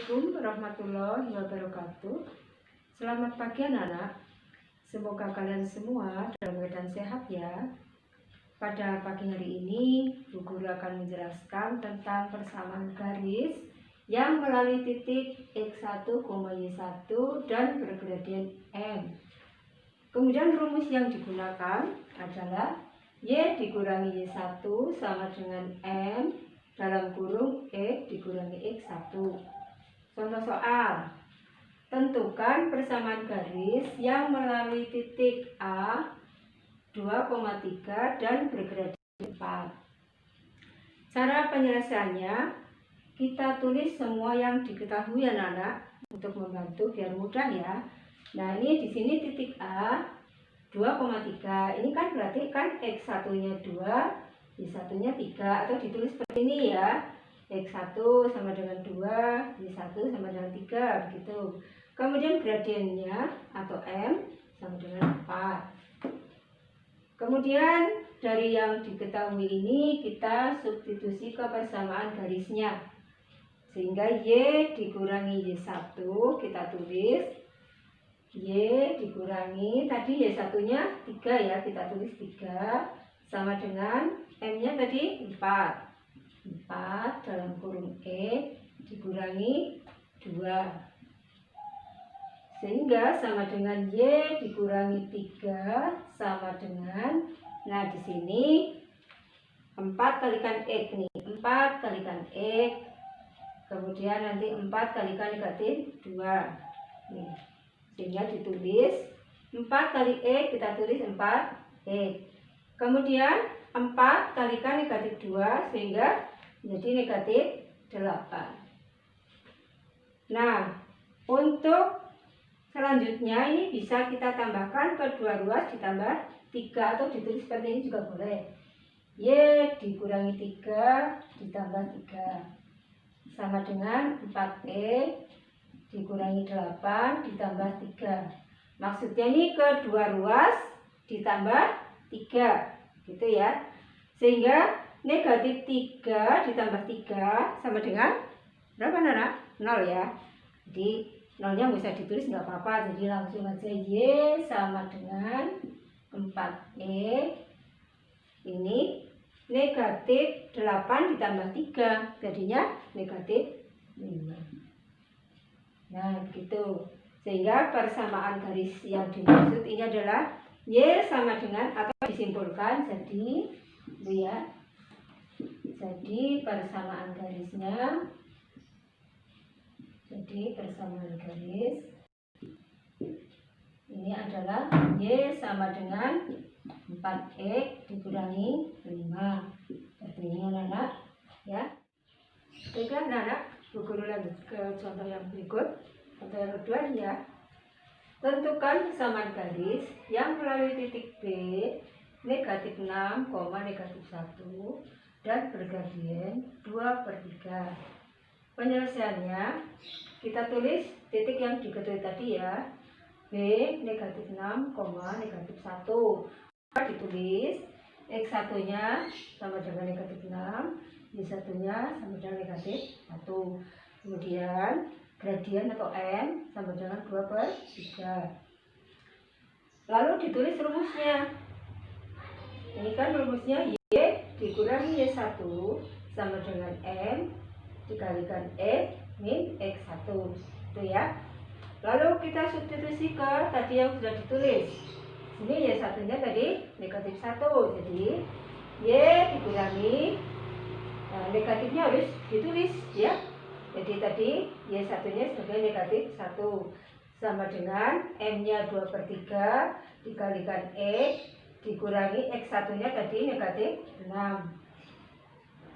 Assalamualaikum warahmatullahi wabarakatuh. Selamat pagi anak-anak. Semoga kalian semua dalam keadaan sehat ya. Pada pagi hari ini Bu Guru akan menjelaskan tentang persamaan garis yang melalui titik X1, Y1 dan bergradien M. Kemudian rumus yang digunakan adalah Y dikurangi Y1 sama dengan M dalam kurung X dikurangi X1. Contoh soal, tentukan persamaan garis yang melalui titik A 2,3 dan bergradien 4. Cara penyelesaiannya, kita tulis semua yang diketahui anak-anak untuk membantu biar mudah ya. Nah, ini di sini titik A 2,3. Ini kan berarti kan X1-nya 2, Y1-nya 3, atau ditulis seperti ini ya. X1 sama dengan 2, Y1 sama dengan 3, begitu. Kemudian gradiennya atau M sama dengan 4. Kemudian dari yang diketahui ini kita substitusi ke persamaan garisnya. Sehingga Y dikurangi Y1 kita tulis Y dikurangi, tadi Y1-nya 3 ya, kita tulis 3 sama dengan M-nya tadi 4 dalam kurung E dikurangi 2 sehingga sama dengan Y dikurangi 3 sama dengan, nah di sini 4 kalikan X nih, 4 kalikan X, kemudian nanti 4 kalikan negatif 2 nih, sehingga ditulis 4 kali X, kita tulis 4X. Kemudian 4 kalikan negatif 2 sehingga menjadi negatif 8. Nah, untuk selanjutnya ini bisa kita tambahkan ke dua ruas ditambah 3 atau ditulis seperti ini juga boleh. Y dikurangi 3 ditambah 3 sama dengan 4E dikurangi 8 ditambah 3. Maksudnya ini ke dua ruas ditambah 3 gitu ya, sehingga negatif 3 ditambah 3 sama dengan berapa anak? 0 ya. Jadi 0-nya nggak usah ditulis, nggak apa-apa, jadi langsung aja Y sama dengan 4E ini negatif 8 ditambah 3 jadinya negatif 5. Nah begitu, sehingga persamaan garis yang dimaksud ini adalah Y sama dengan, atau disimpulkan jadi itu ya, jadi persamaan garisnya, jadi persamaan garis ini adalah Y sama dengan 4X dikurangi 5. Seperti ini anak-anak ya. Oke anak-anak, Bu Guru lanjut ke contoh yang berikut. Contoh yang kedua ya, tentukan persamaan garis yang melalui titik B negatif 6, negatif 1 dan bergradien 2/3. Penyelesaiannya kita tulis titik yang diketahui tadi ya, B negatif 6, negatif 1. Ditulis X1-nya sama dengan negatif 6, Y1-nya sama dengan negatif 1. Kemudian gradien atau M sama dengan 2/3. Lalu ditulis rumusnya. Ini kan rumusnya Y dikurangi Y1 sama dengan M dikalikan X min X1 itu ya. Lalu kita substitusi ke tadi yang sudah ditulis. Ini Y1-nya tadi negatif 1, jadi Y dikurangi, nah, negatifnya harus ditulis ya. Jadi tadi Y1-nya sebagai negatif 1 sama dengan M-nya 2/3 dikalikan X dikurangi X1-nya tadi negatif 6.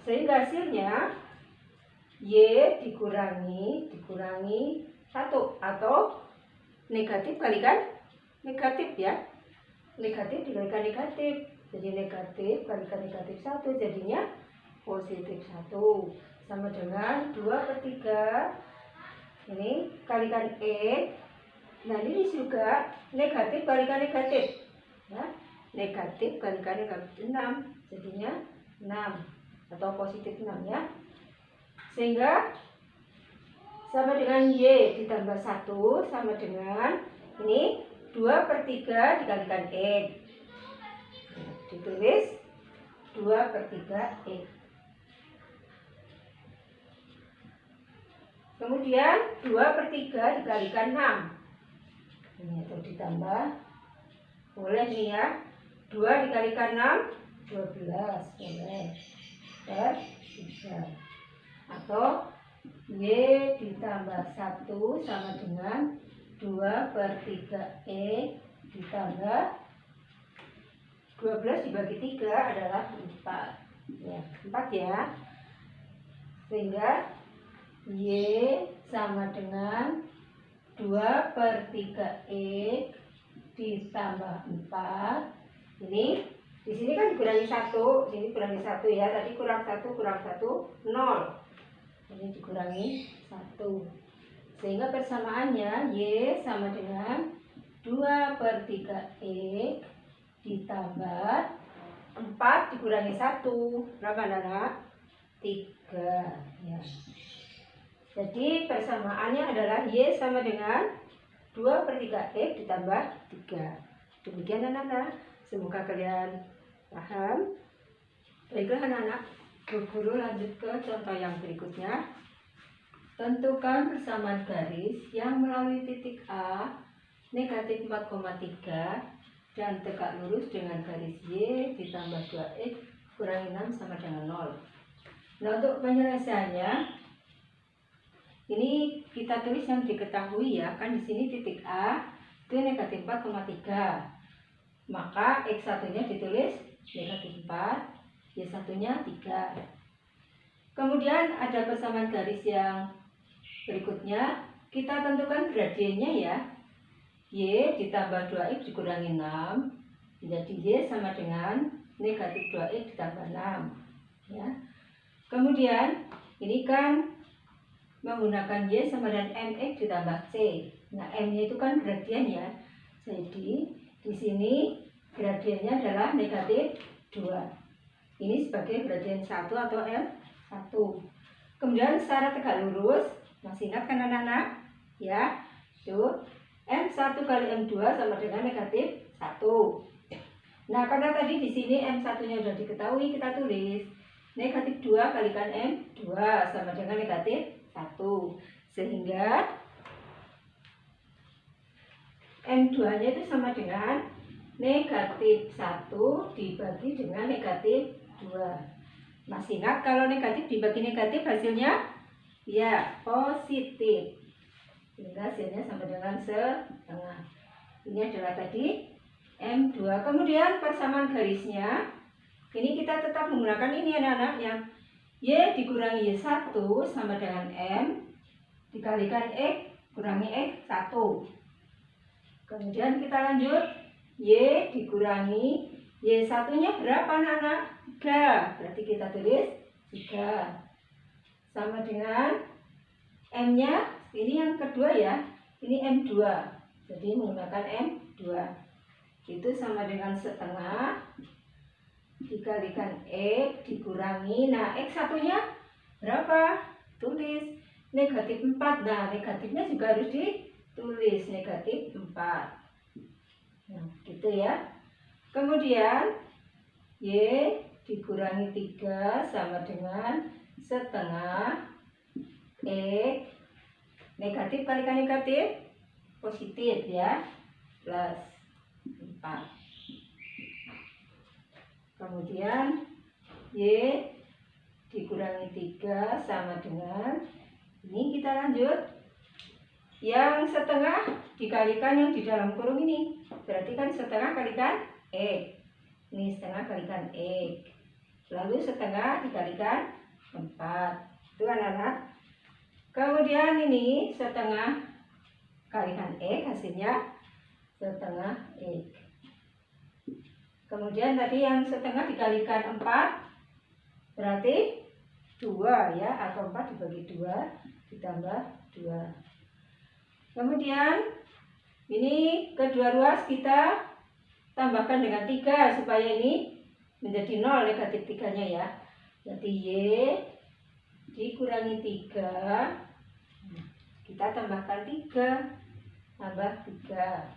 Sehingga hasilnya Y dikurangi 1 atau negatif kalikan negatif ya. Negatif dikalikan negatif, jadi negatif kalikan negatif 1 jadinya positif 1 sama dengan 2/3 ini kalikan X. Nah ini juga negatif kalikan negatif ya, negatif kalikan negatif 6 jadinya 6 atau positif 6 ya. Sehingga sama dengan Y ditambah 1 sama dengan ini 2/3 dikalikan X. Ditulis 2/3 X. Kemudian 2/3 dikalikan 6. Ini atau ditambah. Boleh nih ya. 2 dikalikan 6, 12. Boleh. Per 3. Atau Y ditambah 1 sama dengan 2/3 X ditambah 12 dibagi 3 adalah 4. Ya, 4 ya. Sehingga Y sama dengan 2/3 X ditambah 4. Ini di sini kan dikurangi 1, sini kurangi 1 ya. Tadi kurang 1 kurang 1 0. Ini dikurangi 1. Sehingga persamaannya Y sama dengan 2/3 X ditambah 4 dikurangi 1. Berapa anak? 3 ya. Jadi persamaannya adalah Y sama dengan 2/3 X ditambah 3. Demikian anak-anak. Semoga kalian paham. Baiklah anak-anak, guru lanjut ke contoh yang berikutnya. Tentukan persamaan garis yang melalui titik A negatif 4,3 dan tegak lurus dengan garis Y ditambah 2X kurangi 6 sama dengan 0. Nah, untuk penyelesaiannya ini kita tulis yang diketahui ya, kan di sini titik A itu negatif 4,3. Maka X1-nya ditulis negatif 4, Y1-nya 3. Kemudian ada persamaan garis yang berikutnya, kita tentukan gradiennya ya. Y ditambah 2X dikurangi 6, jadi Y sama dengan negatif 2X ditambah 6 ya. Kemudian ini kan menggunakan Y sama dengan MX ditambah C. Nah, M-nya itu kan gradien ya. Jadi di sini gradiennya adalah negatif 2. Ini sebagai gradien 1 atau L1. Kemudian secara tegak lurus, masih ingat kan anak-anak? Ya, itu M1 kali M2 sama dengan negatif 1. Nah, karena tadi di sini M1-nya sudah diketahui, kita tulis negatif 2 kalikan M2 sama dengan negatif 1. Sehingga M2-nya itu sama dengan negatif 1 dibagi dengan negatif 2. Masih ingat kalau negatif dibagi negatif hasilnya? Ya, positif. Sehingga hasilnya sama dengan setengah. Ini adalah tadi M2. Kemudian persamaan garisnya, ini kita tetap menggunakan ini anak-anak yang Y dikurangi Y1 sama dengan M dikalikan X kurangi X1. Kemudian kita lanjut, Y dikurangi Y1-nya berapa anak-anak? 3. Berarti kita tulis 3. Sama dengan M-nya, ini yang kedua ya, ini M2. Jadi menggunakan M2. Itu sama dengan setengah dikalikan X dikurangi, nah X1-nya berapa? Tulis negatif 4. Nah, negatifnya juga harus ditulis negatif 4. Nah, gitu ya. Kemudian Y dikurangi 3 sama dengan setengah X negatif kalikan negatif positif ya, plus 4. Kemudian Y dikurangi 3 sama dengan, ini kita lanjut, yang setengah dikalikan yang di dalam kurung ini, berarti kan setengah kalikan X. Ini setengah kalikan X, lalu setengah dikalikan 4. Itu anak-anak. Kemudian ini setengah kalikan X, hasilnya setengah X. Kemudian tadi yang setengah dikalikan 4 berarti 2 ya, atau 4 dibagi 2 ditambah 2. Kemudian ini kedua ruas kita tambahkan dengan 3 supaya ini menjadi 0 negatif 3-nya ya. Jadi Y dikurangi 3 kita tambahkan 3, tambah 3.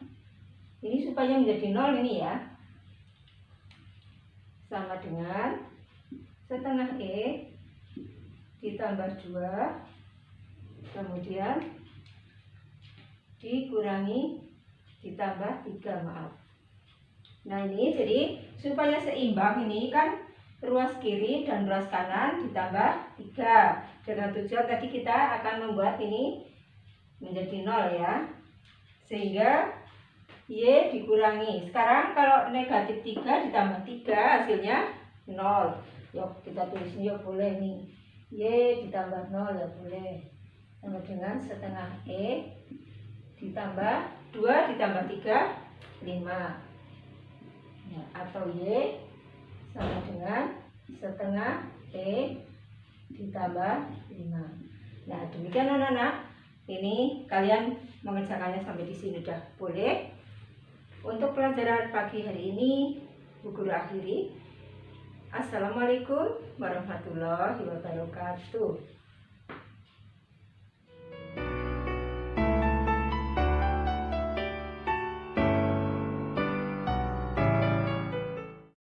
Ini supaya menjadi 0 ini ya. Sama dengan setengah E ditambah 2, kemudian dikurangi ditambah 3, maaf. Nah ini jadi supaya seimbang ini kan ruas kiri dan ruas kanan ditambah 3. Dengan tujuan tadi kita akan membuat ini menjadi 0 ya. Sehingga Y dikurangi. Sekarang kalau negatif 3 ditambah 3 hasilnya 0. Yuk kita tulisnya yuk boleh nih. Y ditambah 0 ya boleh. Sama dengan setengah E ditambah 2 ditambah 3, 5. Ya, atau Y sama dengan setengah E ditambah 5. Nah demikian anak-anak. Ini kalian mengerjakannya sampai di sini udah boleh. Untuk pelajaran pagi hari ini Bu Guru akhiri. Assalamualaikum warahmatullahi wabarakatuh.